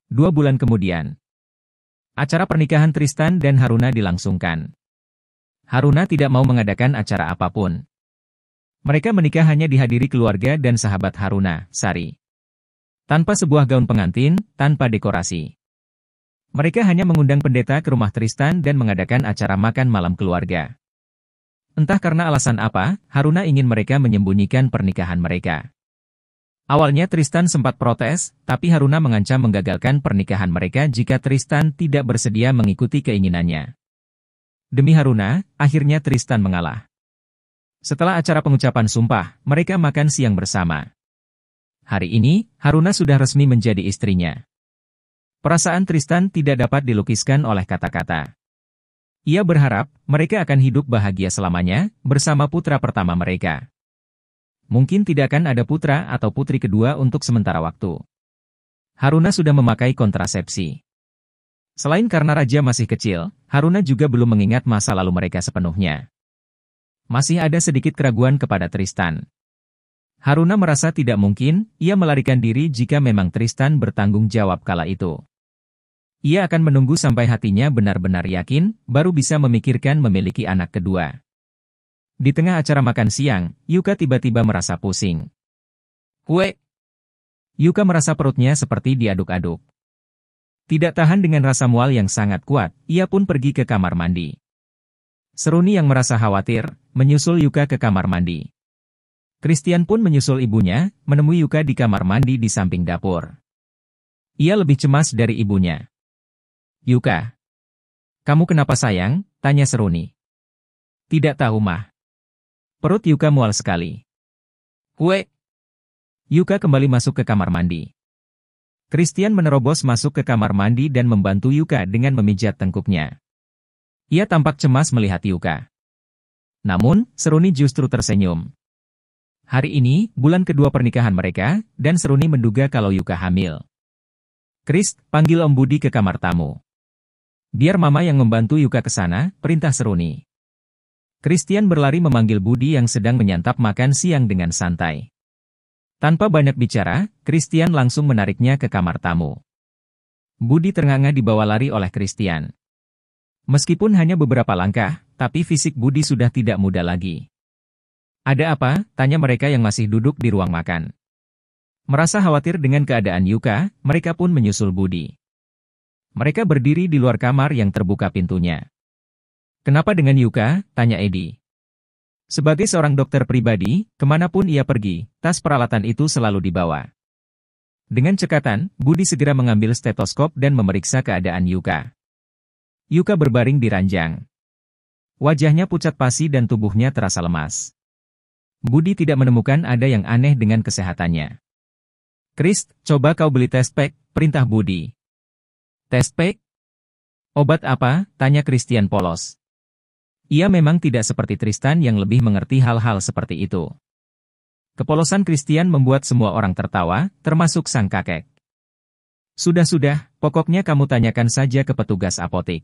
2 bulan kemudian, acara pernikahan Tristan dan Haruna dilangsungkan. Haruna tidak mau mengadakan acara apapun. Mereka menikah hanya dihadiri keluarga dan sahabat Haruna, Sari. Tanpa sebuah gaun pengantin, tanpa dekorasi. Mereka hanya mengundang pendeta ke rumah Tristan dan mengadakan acara makan malam keluarga. Entah karena alasan apa, Haruna ingin mereka menyembunyikan pernikahan mereka. Awalnya Tristan sempat protes, tapi Haruna mengancam menggagalkan pernikahan mereka jika Tristan tidak bersedia mengikuti keinginannya. Demi Haruna, akhirnya Tristan mengalah. Setelah acara pengucapan sumpah, mereka makan siang bersama. Hari ini, Haruna sudah resmi menjadi istrinya. Perasaan Tristan tidak dapat dilukiskan oleh kata-kata. Ia berharap mereka akan hidup bahagia selamanya bersama putra pertama mereka. Mungkin tidak akan ada putra atau putri kedua untuk sementara waktu. Haruna sudah memakai kontrasepsi. Selain karena raja masih kecil, Haruna juga belum mengingat masa lalu mereka sepenuhnya. Masih ada sedikit keraguan kepada Tristan. Haruna merasa tidak mungkin ia melarikan diri jika memang Tristan bertanggung jawab kala itu. Ia akan menunggu sampai hatinya benar-benar yakin, baru bisa memikirkan memiliki anak kedua. Di tengah acara makan siang, Yuka tiba-tiba merasa pusing. Yuka merasa perutnya seperti diaduk-aduk. Tidak tahan dengan rasa mual yang sangat kuat, ia pun pergi ke kamar mandi. Seruni yang merasa khawatir, menyusul Yuka ke kamar mandi. Christian pun menyusul ibunya, menemui Yuka di kamar mandi di samping dapur. Ia lebih cemas dari ibunya. Yuka, kamu kenapa sayang? Tanya Seruni. Tidak tahu mah. Perut Yuka mual sekali. Yuka kembali masuk ke kamar mandi. Christian menerobos masuk ke kamar mandi dan membantu Yuka dengan memijat tengkuknya. Ia tampak cemas melihat Yuka. Namun, Seruni justru tersenyum. Hari ini, bulan kedua pernikahan mereka, dan Seruni menduga kalau Yuka hamil. Chris, panggil Om Budi ke kamar tamu. Biar Mama yang membantu Yuka ke sana, perintah Seruni. Christian berlari memanggil Budi yang sedang menyantap makan siang dengan santai. Tanpa banyak bicara, Christian langsung menariknya ke kamar tamu. Budi ternganga dibawa lari oleh Christian. Meskipun hanya beberapa langkah, tapi fisik Budi sudah tidak muda lagi. Ada apa? Tanya mereka yang masih duduk di ruang makan. Merasa khawatir dengan keadaan Yuka, mereka pun menyusul Budi. Mereka berdiri di luar kamar yang terbuka pintunya. Kenapa dengan Yuka? Tanya Edi. Sebagai seorang dokter pribadi, kemanapun ia pergi, tas peralatan itu selalu dibawa. Dengan cekatan, Budi segera mengambil stetoskop dan memeriksa keadaan Yuka. Yuka berbaring di ranjang. Wajahnya pucat pasi dan tubuhnya terasa lemas. Budi tidak menemukan ada yang aneh dengan kesehatannya. Chris, coba kau beli test pack, perintah Budi. Test pack? Obat apa? Tanya Christian polos. Ia memang tidak seperti Tristan yang lebih mengerti hal-hal seperti itu. Kepolosan Christian membuat semua orang tertawa, termasuk sang kakek. Sudah-sudah, pokoknya kamu tanyakan saja ke petugas apotek.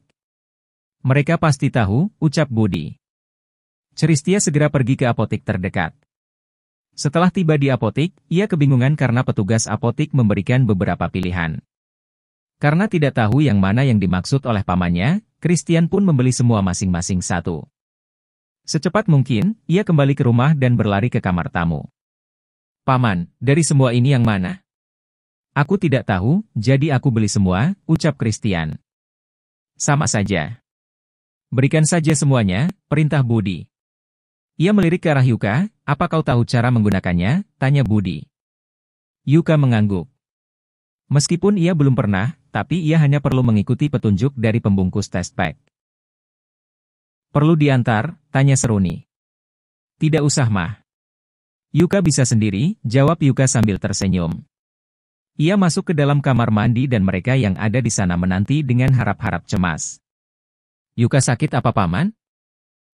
Mereka pasti tahu, ucap Budi. Cristia segera pergi ke apotek terdekat. Setelah tiba di apotek, ia kebingungan karena petugas apotek memberikan beberapa pilihan. Karena tidak tahu yang mana yang dimaksud oleh pamannya, Christian pun membeli semua masing-masing satu. Secepat mungkin, ia kembali ke rumah dan berlari ke kamar tamu. Paman, dari semua ini yang mana? Aku tidak tahu, jadi aku beli semua, ucap Christian. Sama saja. Berikan saja semuanya, perintah Budi. Ia melirik ke arah Yuka, apa kau tahu cara menggunakannya? Tanya Budi. Yuka mengangguk. Meskipun ia belum pernah, tapi ia hanya perlu mengikuti petunjuk dari pembungkus test pack. Perlu diantar? Tanya Seruni. Tidak usah mah. Yuka bisa sendiri, jawab Yuka sambil tersenyum. Ia masuk ke dalam kamar mandi dan mereka yang ada di sana menanti dengan harap-harap cemas. Yuka sakit apa paman?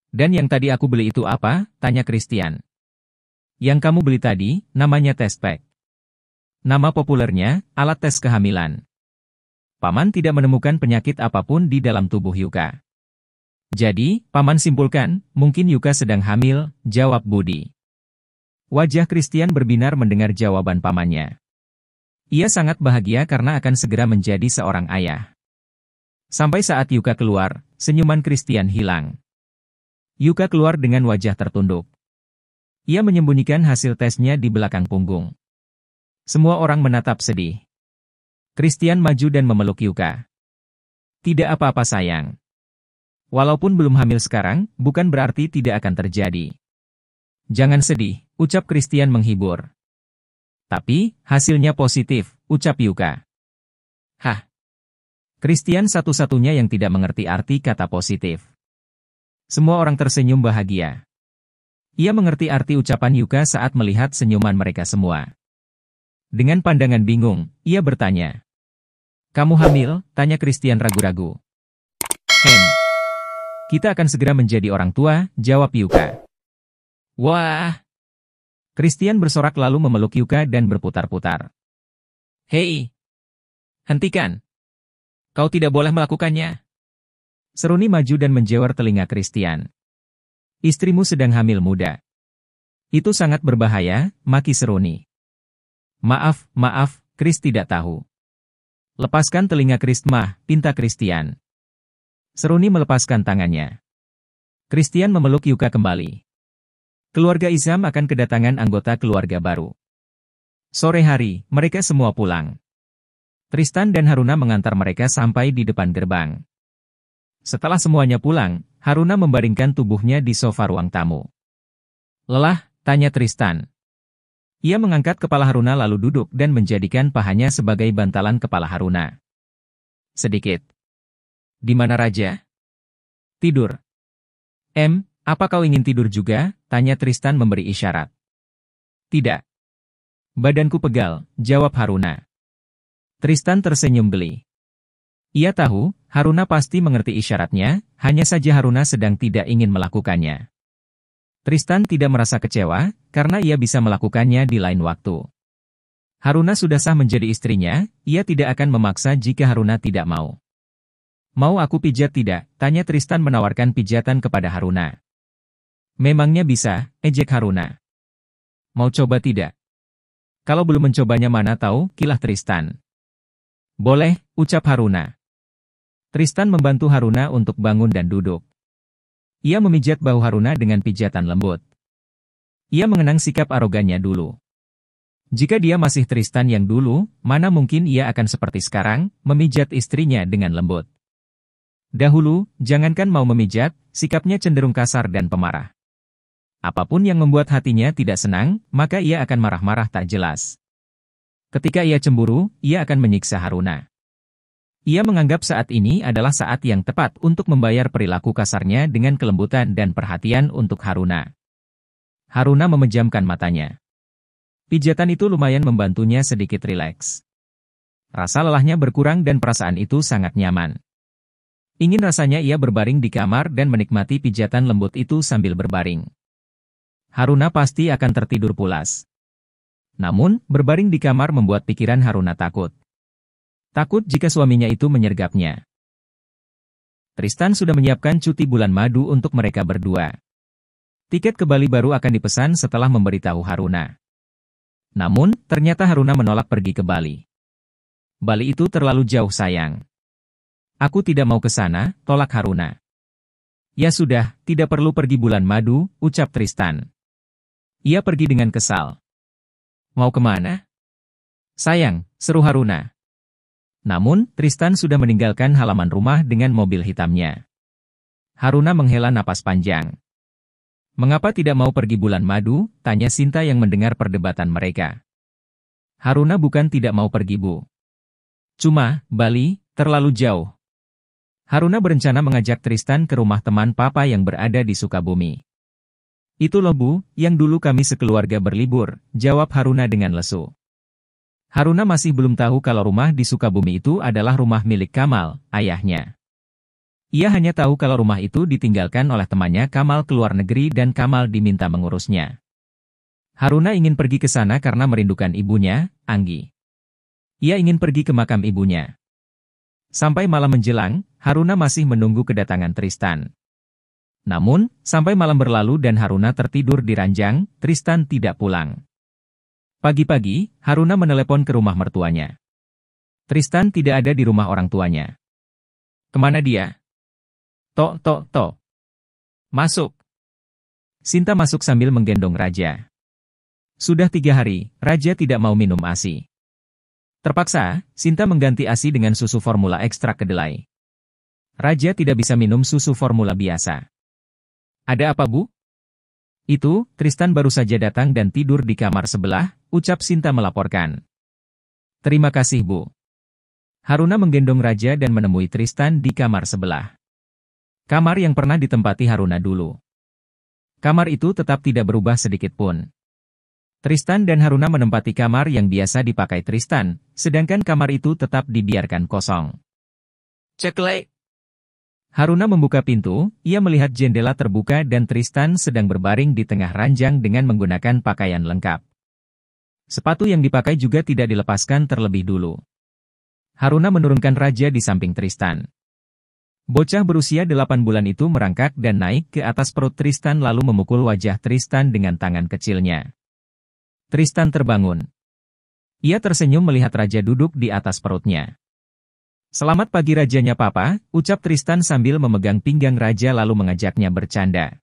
Dan yang tadi aku beli itu apa? Tanya Christian. Yang kamu beli tadi, namanya test pack. Nama populernya, alat tes kehamilan. Paman tidak menemukan penyakit apapun di dalam tubuh Yuka. Jadi, Paman simpulkan, mungkin Yuka sedang hamil, jawab Budi. Wajah Christian berbinar mendengar jawaban pamannya. Ia sangat bahagia karena akan segera menjadi seorang ayah. Sampai saat Yuka keluar, senyuman Christian hilang. Yuka keluar dengan wajah tertunduk. Ia menyembunyikan hasil tesnya di belakang punggung. Semua orang menatap sedih. Christian maju dan memeluk Yuka. Tidak apa-apa sayang. Walaupun belum hamil sekarang, bukan berarti tidak akan terjadi. Jangan sedih, ucap Christian menghibur. Tapi, hasilnya positif, ucap Yuka. Hah? Christian satu-satunya yang tidak mengerti arti kata positif. Semua orang tersenyum bahagia. Ia mengerti arti ucapan Yuka saat melihat senyuman mereka semua. Dengan pandangan bingung, ia bertanya. Kamu hamil? Tanya Christian ragu-ragu. Kita akan segera menjadi orang tua, jawab Yuka. Wah! Christian bersorak lalu memeluk Yuka dan berputar-putar. Hei! Hentikan! Kau tidak boleh melakukannya. Seruni maju dan menjewer telinga Christian. Istrimu sedang hamil muda. Itu sangat berbahaya, maki Seruni. Maaf, Chris tidak tahu. Lepaskan telinga Chris pinta Christian. Seruni melepaskan tangannya. Christian memeluk Yuka kembali. Keluarga Izam akan kedatangan anggota keluarga baru. Sore hari, mereka semua pulang. Tristan dan Haruna mengantar mereka sampai di depan gerbang. Setelah semuanya pulang, Haruna membaringkan tubuhnya di sofa ruang tamu. Lelah? Tanya Tristan. Ia mengangkat kepala Haruna lalu duduk dan menjadikan pahanya sebagai bantalan kepala Haruna. Sedikit. Di mana Raja? Tidur. Apa kau ingin tidur juga? Tanya Tristan memberi isyarat. Tidak. Badanku pegal, jawab Haruna. Tristan tersenyum geli. Ia tahu, Haruna pasti mengerti isyaratnya, hanya saja Haruna sedang tidak ingin melakukannya. Tristan tidak merasa kecewa, karena ia bisa melakukannya di lain waktu. Haruna sudah sah menjadi istrinya, ia tidak akan memaksa jika Haruna tidak mau. Mau aku pijat tidak? Tanya Tristan menawarkan pijatan kepada Haruna. Memangnya bisa, ejek Haruna. Mau coba tidak? Kalau belum mencobanya mana tahu, kilah Tristan. Boleh, ucap Haruna. Tristan membantu Haruna untuk bangun dan duduk. Ia memijat bahu Haruna dengan pijatan lembut. Ia mengenang sikap arogannya dulu. Jika dia masih Tristan yang dulu, mana mungkin ia akan seperti sekarang, memijat istrinya dengan lembut. Dahulu, jangankan mau memijat, sikapnya cenderung kasar dan pemarah. Apapun yang membuat hatinya tidak senang, maka ia akan marah-marah tak jelas. Ketika ia cemburu, ia akan menyiksa Haruna. Ia menganggap saat ini adalah saat yang tepat untuk membayar perilaku kasarnya dengan kelembutan dan perhatian untuk Haruna. Haruna memejamkan matanya. Pijatan itu lumayan membantunya sedikit rileks. Rasa lelahnya berkurang dan perasaan itu sangat nyaman. Ingin rasanya ia berbaring di kamar dan menikmati pijatan lembut itu sambil berbaring. Haruna pasti akan tertidur pulas. Namun, berbaring di kamar membuat pikiran Haruna takut. Takut jika suaminya itu menyergapnya. Tristan sudah menyiapkan cuti bulan madu untuk mereka berdua. Tiket ke Bali baru akan dipesan setelah memberitahu Haruna. Namun, ternyata Haruna menolak pergi ke Bali. Bali itu terlalu jauh sayang. Aku tidak mau ke sana, tolak Haruna. Ya sudah, tidak perlu pergi bulan madu, ucap Tristan. Ia pergi dengan kesal. Mau kemana? Sayang, seru Haruna. Namun, Tristan sudah meninggalkan halaman rumah dengan mobil hitamnya. Haruna menghela napas panjang. Mengapa tidak mau pergi bulan madu? Tanya Sinta yang mendengar perdebatan mereka. Haruna bukan tidak mau pergi Bu. Cuma, Bali, terlalu jauh. Haruna berencana mengajak Tristan ke rumah teman papa yang berada di Sukabumi. Itu loh Bu, yang dulu kami sekeluarga berlibur, jawab Haruna dengan lesu. Haruna masih belum tahu kalau rumah di Sukabumi itu adalah rumah milik Kamal, ayahnya. Ia hanya tahu kalau rumah itu ditinggalkan oleh temannya Kamal ke luar negeri dan Kamal diminta mengurusnya. Haruna ingin pergi ke sana karena merindukan ibunya, Anggi. Ia ingin pergi ke makam ibunya. Sampai malam menjelang, Haruna masih menunggu kedatangan Tristan. Namun, sampai malam berlalu dan Haruna tertidur di ranjang, Tristan tidak pulang. Pagi-pagi, Haruna menelepon ke rumah mertuanya. Tristan tidak ada di rumah orang tuanya. Kemana dia? Tok, tok, tok. Masuk. Sinta masuk sambil menggendong Raja. Sudah 3 hari, Raja tidak mau minum ASI. Terpaksa, Sinta mengganti ASI dengan susu formula ekstrak kedelai. Raja tidak bisa minum susu formula biasa. Ada apa, Bu? Itu, Tristan baru saja datang dan tidur di kamar sebelah, ucap Sinta melaporkan. Terima kasih, Bu. Haruna menggendong Raja dan menemui Tristan di kamar sebelah. Kamar yang pernah ditempati Haruna dulu. Kamar itu tetap tidak berubah sedikit pun. Tristan dan Haruna menempati kamar yang biasa dipakai Tristan, sedangkan kamar itu tetap dibiarkan kosong. Ceklek. Haruna membuka pintu, ia melihat jendela terbuka dan Tristan sedang berbaring di tengah ranjang dengan menggunakan pakaian lengkap. Sepatu yang dipakai juga tidak dilepaskan terlebih dulu. Haruna menurunkan Raja di samping Tristan. Bocah berusia 8 bulan itu merangkak dan naik ke atas perut Tristan lalu memukul wajah Tristan dengan tangan kecilnya. Tristan terbangun. Ia tersenyum melihat Raja duduk di atas perutnya. Selamat pagi rajanya papa, ucap Tristan sambil memegang pinggang Raja lalu mengajaknya bercanda.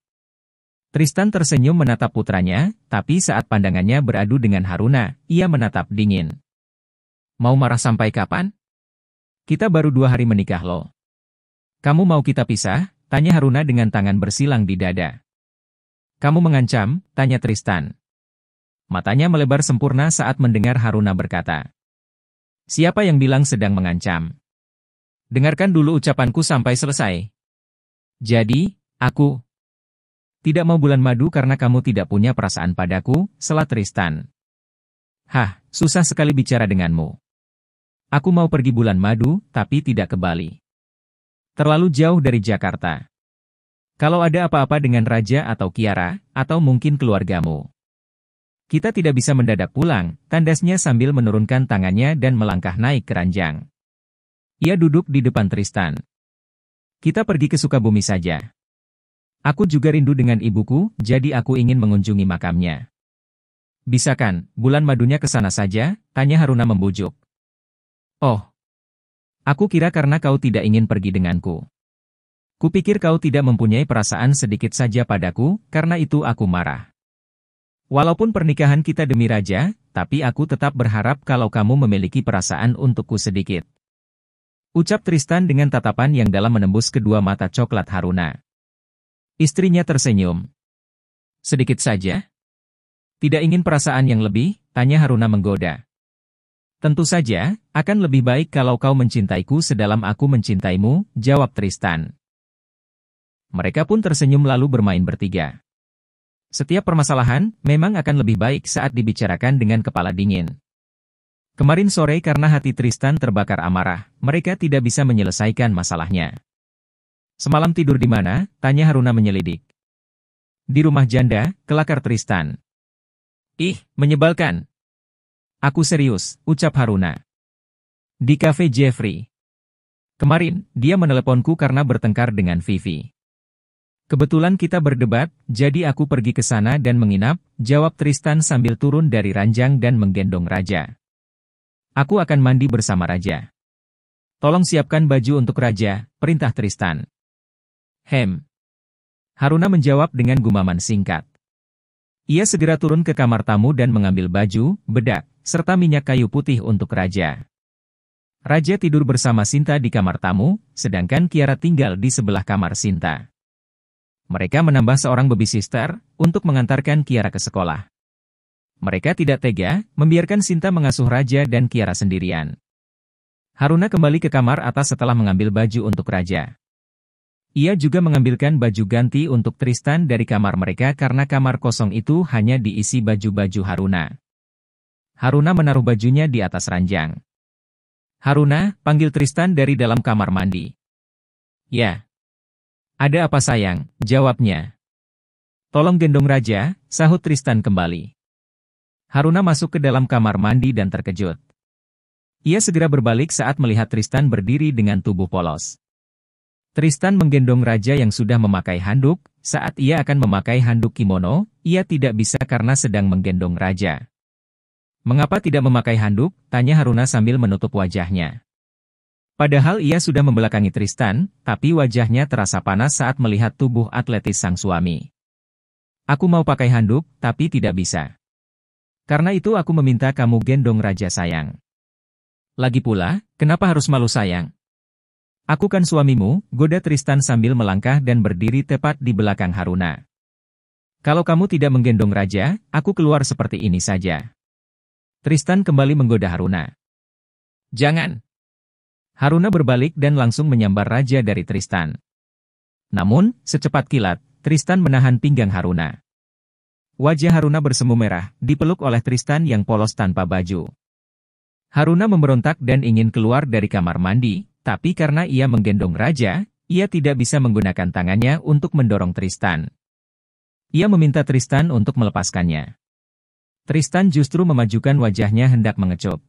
Tristan tersenyum menatap putranya, tapi saat pandangannya beradu dengan Haruna, ia menatap dingin. Mau marah sampai kapan? Kita baru 2 hari menikah loh. Kamu mau kita pisah? Tanya Haruna dengan tangan bersilang di dada. Kamu mengancam? Tanya Tristan. Matanya melebar sempurna saat mendengar Haruna berkata. Siapa yang bilang sedang mengancam? Dengarkan dulu ucapanku sampai selesai. Jadi, aku tidak mau bulan madu karena kamu tidak punya perasaan padaku, sela Tristan. Hah, susah sekali bicara denganmu. Aku mau pergi bulan madu, tapi tidak ke Bali. Terlalu jauh dari Jakarta. Kalau ada apa-apa dengan Raja atau Kiara, atau mungkin keluargamu. Kita tidak bisa mendadak pulang, tandasnya sambil menurunkan tangannya dan melangkah naik ke ranjang. Ia duduk di depan Tristan. Kita pergi ke Sukabumi saja. Aku juga rindu dengan ibuku, jadi aku ingin mengunjungi makamnya. Bisa kan, bulan madunya ke sana saja? Tanya Haruna membujuk. Oh. Aku kira karena kau tidak ingin pergi denganku. Kupikir kau tidak mempunyai perasaan sedikit saja padaku, karena itu aku marah. Walaupun pernikahan kita demi Raja, tapi aku tetap berharap kalau kamu memiliki perasaan untukku sedikit. Ucap Tristan dengan tatapan yang dalam menembus kedua mata coklat Haruna. Istrinya tersenyum. Sedikit saja? Tidak ingin perasaan yang lebih? Tanya Haruna menggoda. Tentu saja, akan lebih baik kalau kau mencintaiku sedalam aku mencintaimu, jawab Tristan. Mereka pun tersenyum lalu bermain bertiga. Setiap permasalahan memang akan lebih baik saat dibicarakan dengan kepala dingin. Kemarin sore karena hati Tristan terbakar amarah, mereka tidak bisa menyelesaikan masalahnya. Semalam tidur di mana? Tanya Haruna menyelidik. Di rumah janda, kelakar Tristan. Ih, menyebalkan. Aku serius, ucap Haruna. Di kafe Jeffrey. Kemarin, dia meneleponku karena bertengkar dengan Vivi. Kebetulan kita berdebat, jadi aku pergi ke sana dan menginap, jawab Tristan sambil turun dari ranjang dan menggendong Raja. Aku akan mandi bersama Raja. Tolong siapkan baju untuk Raja, perintah Tristan. Haruna menjawab dengan gumaman singkat. Ia segera turun ke kamar tamu dan mengambil baju, bedak, serta minyak kayu putih untuk Raja. Raja tidur bersama Sinta di kamar tamu, sedangkan Kiara tinggal di sebelah kamar Sinta. Mereka menambah seorang babysitter untuk mengantarkan Kiara ke sekolah. Mereka tidak tega, membiarkan Sinta mengasuh Raja dan Kiara sendirian. Haruna kembali ke kamar atas setelah mengambil baju untuk Raja. Ia juga mengambilkan baju ganti untuk Tristan dari kamar mereka karena kamar kosong itu hanya diisi baju-baju Haruna. Haruna menaruh bajunya di atas ranjang. Haruna, panggil Tristan dari dalam kamar mandi. Ya. Ada apa sayang, jawabnya. Tolong gendong Raja, sahut Tristan kembali. Haruna masuk ke dalam kamar mandi dan terkejut. Ia segera berbalik saat melihat Tristan berdiri dengan tubuh polos. Tristan menggendong Raja yang sudah memakai handuk, saat ia akan memakai handuk kimono, ia tidak bisa karena sedang menggendong Raja. Mengapa tidak memakai handuk? Tanya Haruna sambil menutup wajahnya. Padahal ia sudah membelakangi Tristan, tapi wajahnya terasa panas saat melihat tubuh atletis sang suami. Aku mau pakai handuk, tapi tidak bisa. Karena itu aku meminta kamu gendong raja sayang. Lagi pula, kenapa harus malu sayang? Aku kan suamimu, goda Tristan sambil melangkah dan berdiri tepat di belakang Haruna. Kalau kamu tidak menggendong raja, aku keluar seperti ini saja. Tristan kembali menggoda Haruna. Jangan. Haruna berbalik dan langsung menyambar raja dari Tristan. Namun, secepat kilat, Tristan menahan pinggang Haruna. Wajah Haruna bersemu merah, dipeluk oleh Tristan yang polos tanpa baju. Haruna memberontak dan ingin keluar dari kamar mandi, tapi karena ia menggendong raja, ia tidak bisa menggunakan tangannya untuk mendorong Tristan. Ia meminta Tristan untuk melepaskannya. Tristan justru memajukan wajahnya hendak mengecup.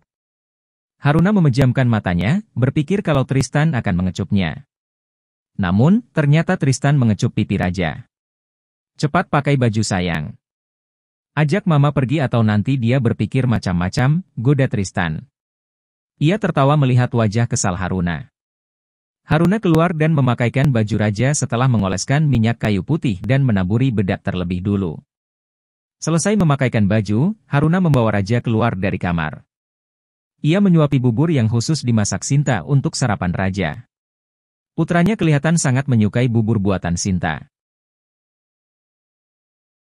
Haruna memejamkan matanya, berpikir kalau Tristan akan mengecupnya. Namun, ternyata Tristan mengecup pipi raja. Cepat pakai baju sayang. Ajak mama pergi atau nanti dia berpikir macam-macam, goda Tristan. Ia tertawa melihat wajah kesal Haruna. Haruna keluar dan memakaikan baju raja setelah mengoleskan minyak kayu putih dan menaburi bedak terlebih dulu. Selesai memakaikan baju, Haruna membawa raja keluar dari kamar. Ia menyuapi bubur yang khusus dimasak Sinta untuk sarapan raja. Putranya kelihatan sangat menyukai bubur buatan Sinta.